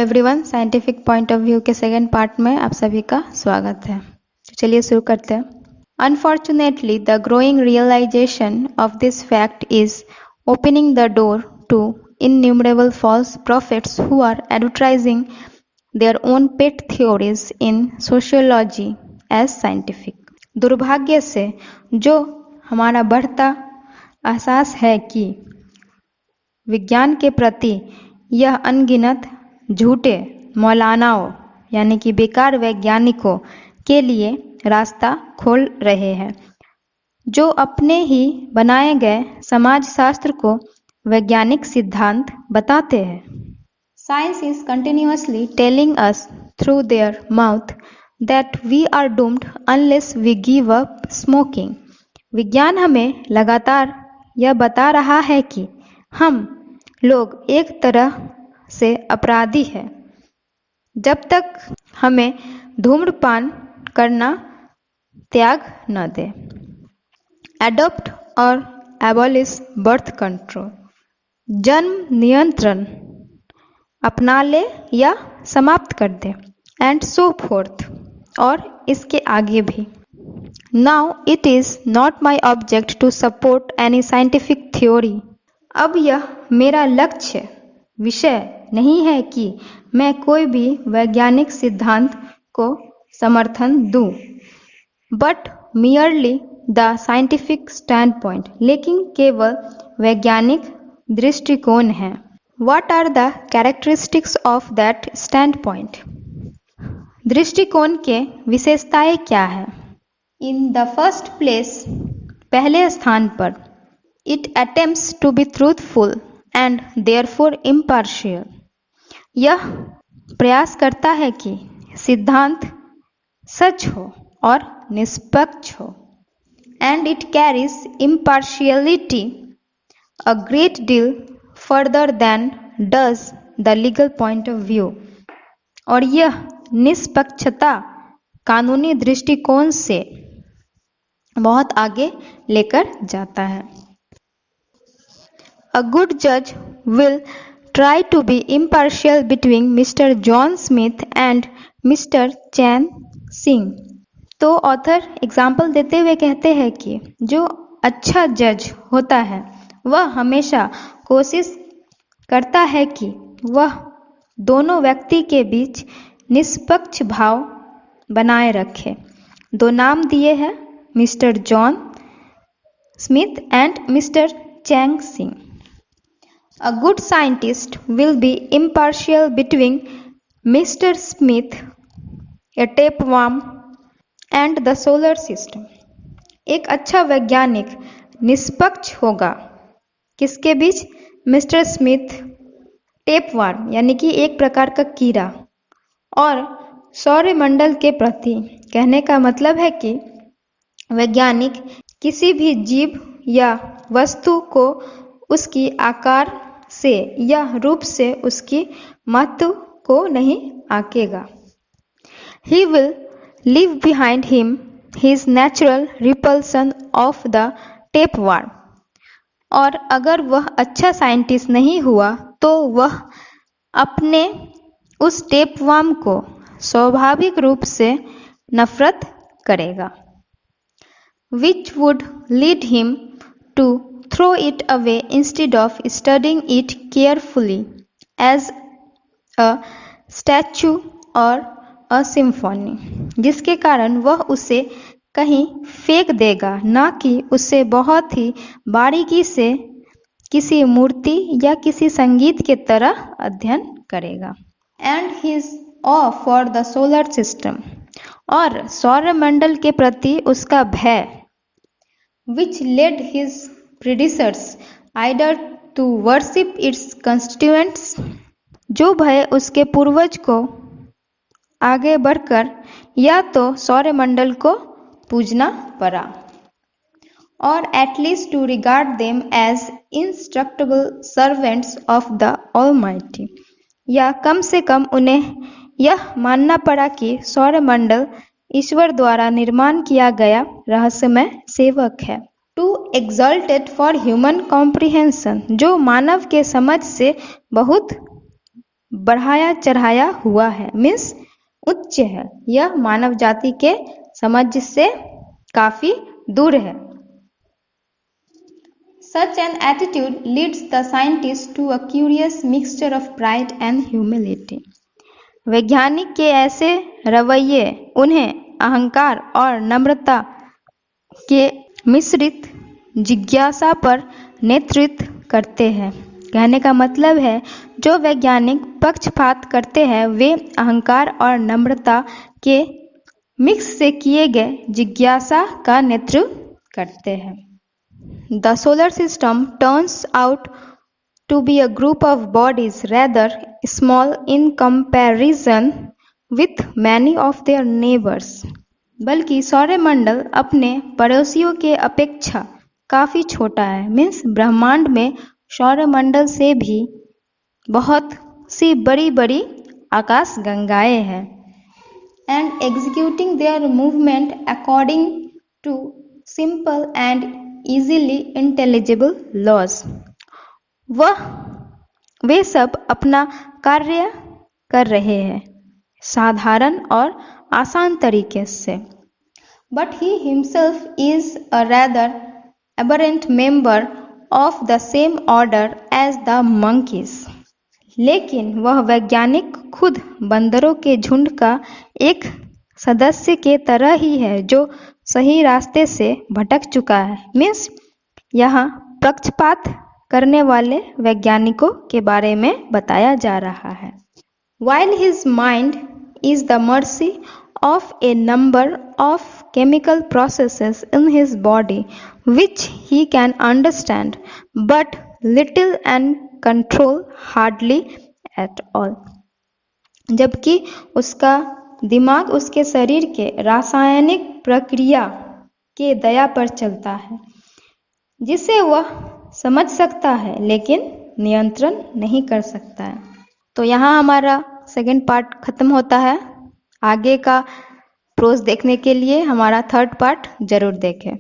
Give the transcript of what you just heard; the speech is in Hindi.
Everyone, scientific point of view के सेकेंड पार्ट में आप सभी का स्वागत है। तो चलिए शुरू करते हैं। Unfortunately the growing realization of this fact is opening the door to innumerable false prophets who are advertising their own pet theories in sociology as scientific. दुर्भाग्य से जो हमारा बढ़ता एहसास है कि विज्ञान के प्रति यह अनगिनत झूठे मौलानाओं यानी कि बेकार वैज्ञानिकों के लिए रास्ता खोल रहे हैं, जो अपने ही बनाए गए समाजशास्त्र को वैज्ञानिक सिद्धांत बताते हैं। Science is continuously telling us through their mouth that we are doomed unless we give up smoking. विज्ञान हमें लगातार यह बता रहा है कि हम लोग एक तरह से अपराधी है जब तक हमें धूम्रपान करना त्याग न दे। एडॉप्ट और एबॉलिश बर्थ कंट्रोल, जन्म नियंत्रण अपना ले या समाप्त कर दे, एंड सो फोर्थ, और इसके आगे भी। Now it is not my object to support any scientific theory. अब यह मेरा लक्ष्य विषय नहीं है कि मैं कोई भी वैज्ञानिक सिद्धांत को समर्थन दूं, but merely the scientific standpoint, लेकिन केवल वैज्ञानिक दृष्टिकोण है। What are the characteristics of that standpoint? दृष्टिकोण के विशेषताएं क्या है? इन द फर्स्ट प्लेस, पहले स्थान पर, it attempts to be truthful and therefore impartial. यह प्रयास करता है कि सिद्धांत सच हो और निष्पक्ष हो। And it carries impartiality a great deal further than does the legal point of view. और यह निष्पक्षता कानूनी दृष्टिकोण से बहुत आगे लेकर जाता है। A good judge will try to be impartial between Mr. John Smith and Mr. Chan Singh। तो ऑथर एग्जाम्पल देते हुए कहते हैं कि जो अच्छा जज होता है वह हमेशा कोशिश करता है कि वह दोनों व्यक्ति के बीच निष्पक्ष भाव बनाए रखे। दो नाम दिए हैं, mister John Smith and mister Chang Singh. A good scientist will be impartial between Mr. Smith, a tapeworm, and the solar system। एक अच्छा वैज्ञानिक निष्पक्ष होगा किसके बीच? मिस्टर स्मिथ, टेपवर्म यानी कि एक प्रकार का कीड़ा, और सौरमंडल के प्रति। कहने का मतलब है कि वैज्ञानिक किसी भी जीव या वस्तु को उसकी आकार से या रूप से उसकी महत्व को नहीं आंकेगा। He will leave behind him his natural repulsion of the tapeworm। और अगर वह अच्छा साइंटिस्ट नहीं हुआ तो वह अपने उस टेपवर्म को स्वाभाविक रूप से नफरत करेगा, which would lead him to throw it away instead of studying it carefully as a statue or a symphony। जिसके कारण वह उसे कहीं फेंक देगा, ना कि उसे बहुत ही बारीकी से किसी मूर्ति या किसी संगीत के तरह अध्ययन करेगा। And his awe for the solar system, और सौरमंडल के प्रति उसका भय, which led his predecessors either to worship its constituents, जो भय उसके पूर्वज को आगे बढ़कर या तो सौरमंडल को पूजना पड़ा, और at least to regard them as indestructible servants of the Almighty, या कम से कम उन्हें यह मानना पड़ा कि सौरमंडल ईश्वर द्वारा निर्माण किया गया रहस्यमय सेवक है। Too exalted for human comprehension, जो मानव के समझ से बहुत बढ़ाया चढ़ाया हुआ है, मीन्स उच्च है। यह मानव जाति के समझ से काफी दूर है। Such an attitude leads the scientist to a curious mixture of pride and humility. वैज्ञानिक के ऐसे रवैये उन्हें अहंकार और नम्रता के मिश्रित जिज्ञासा पर नेतृत्व करते हैं। कहने का मतलब है जो वैज्ञानिक पक्षपात करते हैं वे अहंकार और नम्रता के मिक्स से किए गए जिज्ञासा का नेतृत्व करते हैं। The solar system turns out to be a group of bodies rather small in comparison with many of their neighbors. बल्कि सौरमंडल अपने पड़ोसियों के अपेक्षा काफी छोटा है, मीन्स ब्रह्मांड में सौरमंडल से भी बहुत सी बड़ी बड़ी आकाश गंगाएं हैं। And executing their movement according to simple and easily intelligible laws. वे सब अपना कार्य कर रहे हैं साधारण और आसान तरीके से। But he himself is a rather aberrant member of the same order as the monkeys. लेकिन वह वैज्ञानिक खुद बंदरों के झुंड का एक सदस्य के तरह ही है जो सही रास्ते से भटक चुका है, मीन्स यहाँ पक्षपात करने वाले वैज्ञानिकों के बारे में बताया जा रहा है। While his mind is the mercy of a number of chemical processes in his body which he can understand but little and control hardly at all. जबकि उसका दिमाग उसके शरीर के रासायनिक प्रक्रिया के दया पर चलता है जिसे वह समझ सकता है लेकिन नियंत्रण नहीं कर सकता है। तो यहाँ हमारा सेकंड पार्ट खत्म होता है। आगे का प्रोज देखने के लिए हमारा थर्ड पार्ट जरूर देखें।